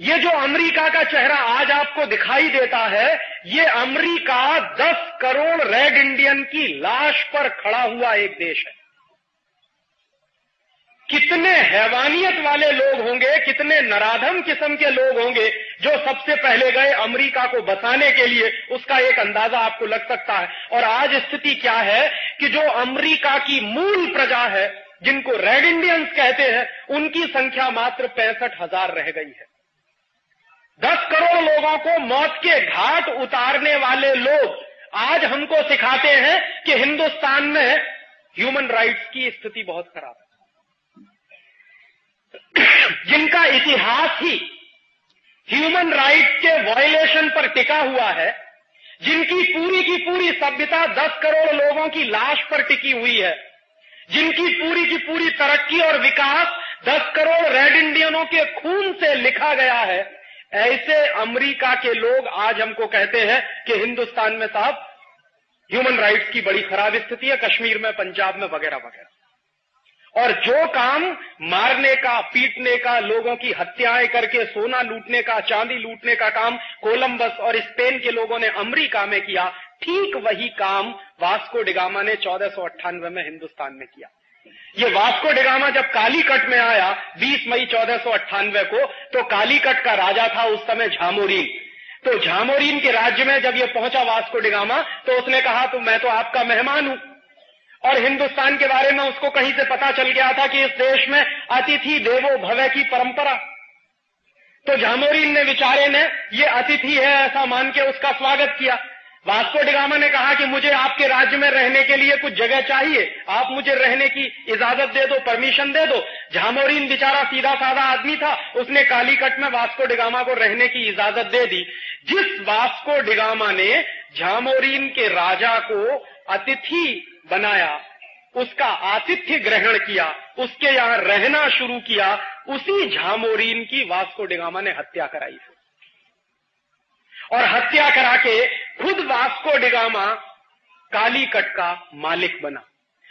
ये जो अमेरिका का चेहरा आज आपको दिखाई देता है, ये अमेरिका 10 करोड़ रेड इंडियन की लाश पर खड़ा हुआ एक देश है। कितने हैवानियत वाले लोग होंगे, कितने नराधम किस्म के लोग होंगे जो सबसे पहले गए अमेरिका को बसाने के लिए, उसका एक अंदाजा आपको लग सकता है। और आज स्थिति क्या है कि जो अमेरिका की मूल प्रजा है, जिनको रेड इंडियंस कहते हैं, उनकी संख्या मात्र 65,000 रह गई है। 10 करोड़ लोगों को मौत के घाट उतारने वाले लोग आज हमको सिखाते हैं कि हिंदुस्तान में ह्यूमन राइट्स की स्थिति बहुत खराब है। जिनका इतिहास ही ह्यूमन राइट्स के वायलेशन पर टिका हुआ है, जिनकी पूरी की पूरी सभ्यता 10 करोड़ लोगों की लाश पर टिकी हुई है, जिनकी पूरी की पूरी तरक्की और विकास 10 करोड़ रेड इंडियनों के खून से लिखा गया है, ऐसे अमेरिका के लोग आज हमको कहते हैं कि हिंदुस्तान में साहब ह्यूमन राइट्स की बड़ी खराब स्थिति है, कश्मीर में, पंजाब में, वगैरह वगैरह। और जो काम मारने का, पीटने का, लोगों की हत्याएं करके सोना लूटने का, चांदी लूटने का काम कोलंबस और स्पेन के लोगों ने अमेरिका में किया, ठीक वही काम वास्को डिगामा ने 1498 में हिंदुस्तान में किया। ये वास्को डिगामा जब कालीकट में आया 20 मई 1498 को, तो कालीकट का राजा था उस समय झामोरीन। तो झामोरीन के राज्य में जब ये पहुंचा वास्को डिगामा, तो उसने कहा तो मैं तो आपका मेहमान हूं। और हिंदुस्तान के बारे में उसको कहीं से पता चल गया था कि इस देश में अतिथि देवो भव की परंपरा। तो झामोरीन ने, बेचारे ने, ये अतिथि है ऐसा मान के उसका स्वागत किया। वास्को डिगामा ने कहा कि मुझे आपके राज्य में रहने के लिए कुछ जगह चाहिए, आप मुझे रहने की इजाजत दे दो, परमिशन दे दो। झामोरीन बेचारा सीधा साधा आदमी था, उसने कालीकट में वास्को डिगामा को रहने की इजाजत दे दी। जिस वास्को डिगामा ने झामोरीन के राजा को अतिथि बनाया, उसका आतिथ्य ग्रहण किया, उसके यहां रहना शुरू किया, उसी झामोरीन की वास्को डिगामा ने हत्या कराई। और हत्या करा के खुद वास्को डिगामा कालीकट का मालिक बना।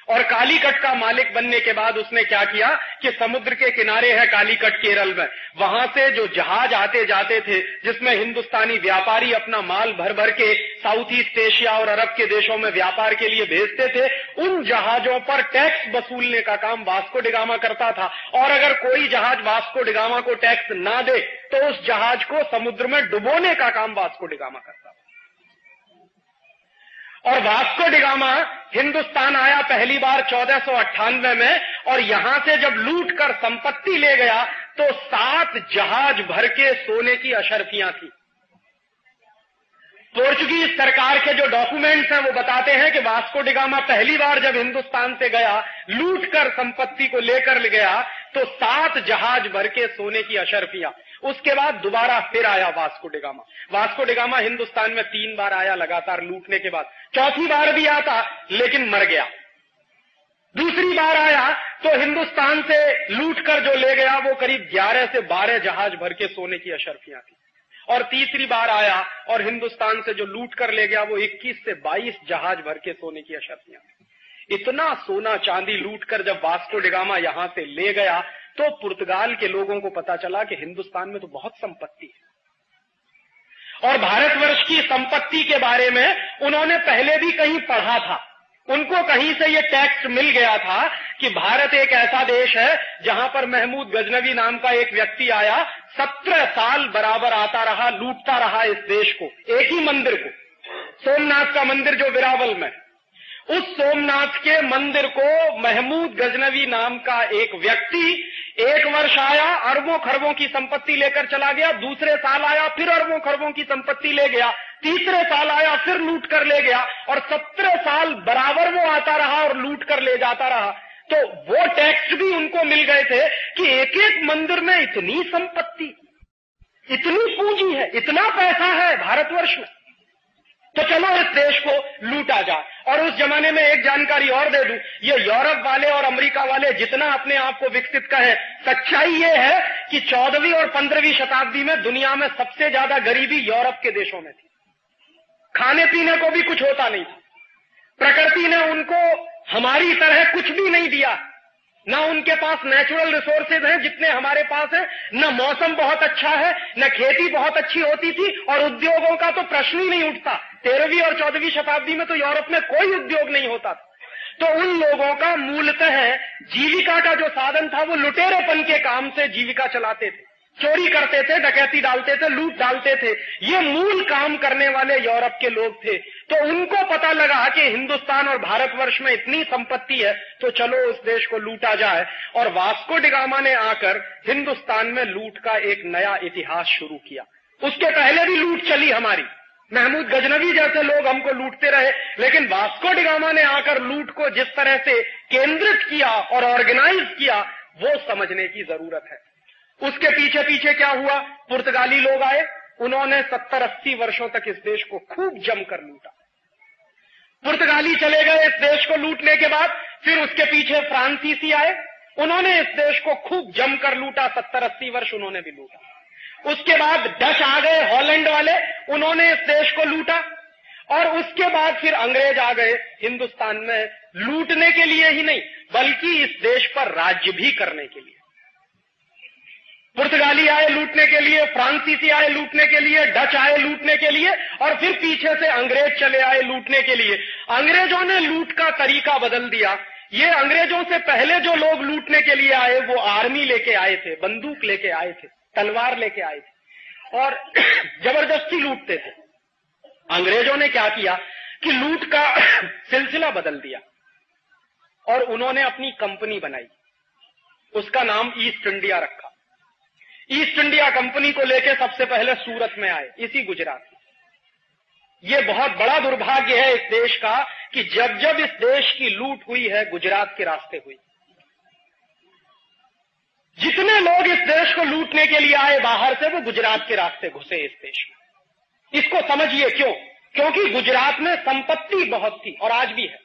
और कालीकट का मालिक बनने के बाद उसने क्या किया कि समुद्र के किनारे है कालीकट, केरल में, वहां से जो जहाज आते जाते थे, जिसमें हिंदुस्तानी व्यापारी अपना माल भर भर के साउथ ईस्ट एशिया और अरब के देशों में व्यापार के लिए भेजते थे, उन जहाजों पर टैक्स वसूलने का काम वास्को डिगामा करता था। और अगर कोई जहाज वास्को डिगामा को टैक्स ना दे, तो उस जहाज को समुद्र में डुबोने का काम वास्को डिगामा करता था। और वास्को डिगामा हिंदुस्तान आया पहली बार 1498 में, और यहां से जब लूट कर संपत्ति ले गया तो 7 जहाज भर के सोने की अशर्फियां थी। पोर्चुगीज सरकार के जो डॉक्यूमेंट्स हैं वो बताते हैं कि वास्को डिगामा पहली बार जब हिंदुस्तान से गया, लूट कर संपत्ति को लेकर गया, तो 7 जहाज भर के सोने की अशर्फियां। उसके बाद दोबारा फिर आया Vasco da Gama. Vasco da Gama Hindustan में 3 बार आया लगातार लूटने के बाद। चौथी बार भी आता लेकिन मर गया। दूसरी बार आया तो हिंदुस्तान से लूट कर जो ले गया वो करीब 11 से 12 जहाज भर के सोने की अशर्फियां थी। और तीसरी बार आया और हिंदुस्तान से जो लूट कर ले गया वो 21 से 22 जहाज भर के सोने की अशर्फियां थी। इतना सोना चांदी लूट कर जब वास्को डिगामा यहां से ले गया तो पुर्तगाल के लोगों को पता चला कि हिंदुस्तान में तो बहुत संपत्ति है। और भारतवर्ष की संपत्ति के बारे में उन्होंने पहले भी कहीं पढ़ा था। उनको कहीं से ये टेक्स्ट मिल गया था कि भारत एक ऐसा देश है जहां पर महमूद गजनवी नाम का एक व्यक्ति आया, 17 साल बराबर आता रहा, लूटता रहा इस देश को, एक ही मंदिर को, सोमनाथ का मंदिर जो वेरावल में। उस सोमनाथ के मंदिर को महमूद गजनवी नाम का एक व्यक्ति एक वर्ष आया, अरबों खरबों की संपत्ति लेकर चला गया, दूसरे साल आया फिर अरबों खरबों की संपत्ति ले गया, तीसरे साल आया फिर लूट कर ले गया, और 17 साल बराबर वो आता रहा और लूट कर ले जाता रहा। तो वो टेक्स्ट भी उनको मिल गए थे कि एक एक मंदिर में इतनी संपत्ति, इतनी पूंजी है, इतना पैसा है भारतवर्ष में, तो चलो इस देश को लूटा जाए। और उस जमाने में एक जानकारी और दे दूं, ये यूरोप वाले और अमेरिका वाले जितना अपने आप को विकसित कहें, सच्चाई ये है कि 14वीं और 15वीं शताब्दी में दुनिया में सबसे ज्यादा गरीबी यूरोप के देशों में थी। खाने पीने को भी कुछ होता नहीं था, प्रकृति ने उनको हमारी तरह कुछ भी नहीं दिया। ना उनके पास नेचुरल रिसोर्सेज हैं जितने हमारे पास है, न मौसम बहुत अच्छा है, न खेती बहुत अच्छी होती थी, और उद्योगों का तो प्रश्न ही नहीं उठता। 13वीं और 14वीं शताब्दी में तो यूरोप में कोई उद्योग नहीं होता था। तो उन लोगों का मूलतः जीविका का जो साधन था वो लुटेरेपन के काम से जीविका चलाते थे, चोरी करते थे, डकैती डालते थे, लूट डालते थे। ये मूल काम करने वाले यूरोप के लोग थे। तो उनको पता लगा कि हिंदुस्तान और भारतवर्ष में इतनी संपत्ति है, तो चलो उस देश को लूटा जाए। और वास्को डी गामा ने आकर हिंदुस्तान में लूट का एक नया इतिहास शुरू किया। उसके पहले भी लूट चली हमारी, महमूद गजनवी जैसे लोग हमको लूटते रहे, लेकिन वास्को डी गामा ने आकर लूट को जिस तरह से केंद्रित किया और ऑर्गेनाइज किया, वो समझने की जरूरत है। उसके पीछे पीछे क्या हुआ? पुर्तगाली लोग आए, उन्होंने 70-80 वर्षों तक इस देश को खूब जमकर लूटा। पुर्तगाली चले गए इस देश को लूटने के बाद, फिर उसके पीछे फ्रांसीसी आए, उन्होंने इस देश को खूब जमकर लूटा, 70-80 वर्ष उन्होंने भी लूटा। उसके बाद डच आ गए, हॉलैंड वाले, उन्होंने इस देश को लूटा। और उसके बाद फिर अंग्रेज आ गए हिंदुस्तान में, लूटने के लिए ही नहीं बल्कि इस देश पर राज्य भी करने के लिए। पुर्तगाली आए लूटने के लिए, फ्रांसीसी आए लूटने के लिए, डच आए लूटने के लिए, और फिर पीछे से अंग्रेज चले आए लूटने के लिए। अंग्रेजों ने लूट का तरीका बदल दिया। ये अंग्रेजों से पहले जो लोग लूटने के लिए आए वो आर्मी लेके आए थे, बंदूक लेके आए थे, तलवार लेके आए थे और जबरदस्ती लूटते थे। अंग्रेजों ने क्या किया कि लूट का सिलसिला बदल दिया और उन्होंने अपनी कंपनी बनाई, उसका नाम ईस्ट इंडिया रखा। ईस्ट इंडिया कंपनी को लेकर सबसे पहले सूरत में आए, इसी गुजरात में। यह बहुत बड़ा दुर्भाग्य है इस देश का कि जब जब इस देश की लूट हुई है गुजरात के रास्ते हुई। जितने लोग इस देश को लूटने के लिए आए बाहर से, वो गुजरात के रास्ते घुसे इस देश में। इसको समझिए क्यों? क्योंकि गुजरात में संपत्ति बहुत थी और आज भी है।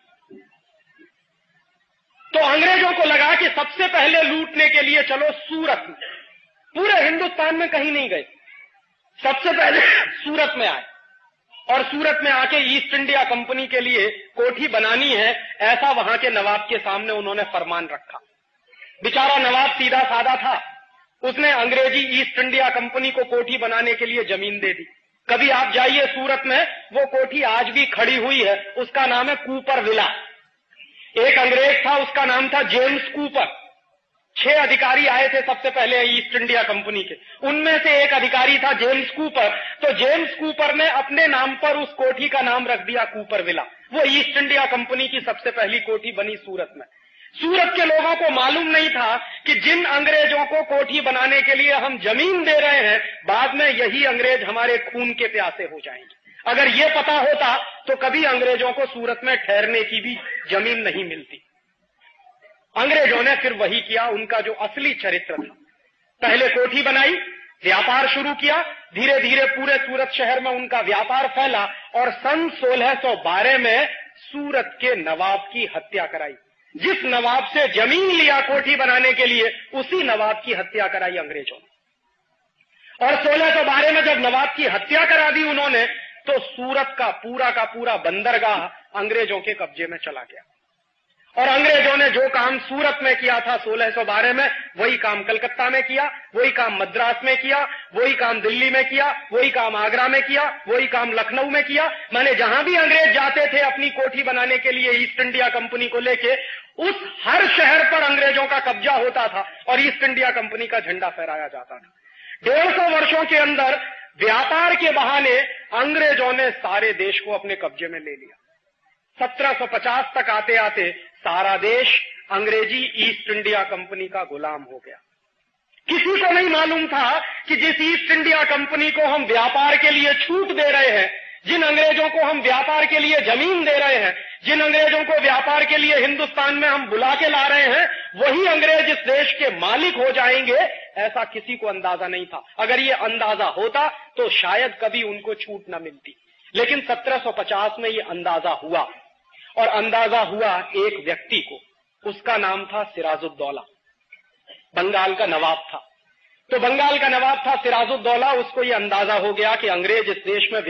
तो अंग्रेजों को लगा कि सबसे पहले लूटने के लिए चलो सूरत में, पूरे हिंदुस्तान में कहीं नहीं गए, सबसे पहले सूरत में आए और सूरत में आके ईस्ट इंडिया कंपनी के लिए कोठी बनानी है, ऐसा वहां के नवाब के सामने उन्होंने फरमान रखा। बेचारा नवाब सीधा साधा था, उसने अंग्रेजी ईस्ट इंडिया कंपनी को कोठी बनाने के लिए जमीन दे दी। कभी आप जाइए सूरत में, वो कोठी आज भी खड़ी हुई है, उसका नाम है कूपर विला। एक अंग्रेज था, उसका नाम था जेम्स कूपर। 6 अधिकारी आए थे सबसे पहले ईस्ट इंडिया कंपनी के, उनमें से एक अधिकारी था जेम्स कूपर। तो जेम्स कूपर ने अपने नाम पर उस कोठी का नाम रख दिया कूपर विला। वो ईस्ट इंडिया कंपनी की सबसे पहली कोठी बनी सूरत में। सूरत के लोगों को मालूम नहीं था कि जिन अंग्रेजों को कोठी बनाने के लिए हम जमीन दे रहे हैं, बाद में यही अंग्रेज हमारे खून के प्यासे हो जाएंगे। अगर ये पता होता तो कभी अंग्रेजों को सूरत में ठहरने की भी जमीन नहीं मिलती। अंग्रेजों ने फिर वही किया, उनका जो असली चरित्र था। पहले कोठी बनाई, व्यापार शुरू किया, धीरे धीरे पूरे सूरत शहर में उनका व्यापार फैला और सन 1612 में सूरत के नवाब की हत्या कराई। जिस नवाब से जमीन लिया कोठी बनाने के लिए, उसी नवाब की हत्या कराई अंग्रेजों ने। और 1612 में जब नवाब की हत्या करा दी उन्होंने, तो सूरत का पूरा बंदरगाह अंग्रेजों के कब्जे में चला गया। और अंग्रेजों ने जो काम सूरत में किया था 1612 में, वही काम कलकत्ता में किया, वही काम मद्रास में किया, वही काम दिल्ली में किया, वही काम आगरा में किया, वही काम लखनऊ में किया। माने जहां भी अंग्रेज जाते थे अपनी कोठी बनाने के लिए ईस्ट इंडिया कंपनी को लेके, उस हर शहर पर अंग्रेजों का कब्जा होता था और ईस्ट इंडिया कंपनी का झंडा फहराया जाता था। 150 वर्षों के अंदर व्यापार के बहाने अंग्रेजों ने सारे देश को अपने कब्जे में ले लिया। 1750 तक आते आते सारा देश अंग्रेजी ईस्ट इंडिया कंपनी का गुलाम हो गया। किसी को नहीं मालूम था कि जिस ईस्ट इंडिया कंपनी को हम व्यापार के लिए छूट दे रहे हैं, जिन अंग्रेजों को हम व्यापार के लिए जमीन दे रहे हैं, जिन अंग्रेजों को व्यापार के लिए हिंदुस्तान में हम बुला के ला रहे हैं, वही अंग्रेज इस देश के मालिक हो जाएंगे, ऐसा किसी को अंदाजा नहीं था। अगर ये अंदाजा होता तो शायद कभी उनको छूट न मिलती। लेकिन 1750 में ये अंदाजा हुआ, और अंदाजा हुआ एक व्यक्ति को, उसका नाम था सिराजुद्दौला। बंगाल का नवाब था। तो बंगाल का नवाब था सिराजुद्दौला, उसको ये अंदाजा हो गया कि अंग्रेज इस देश में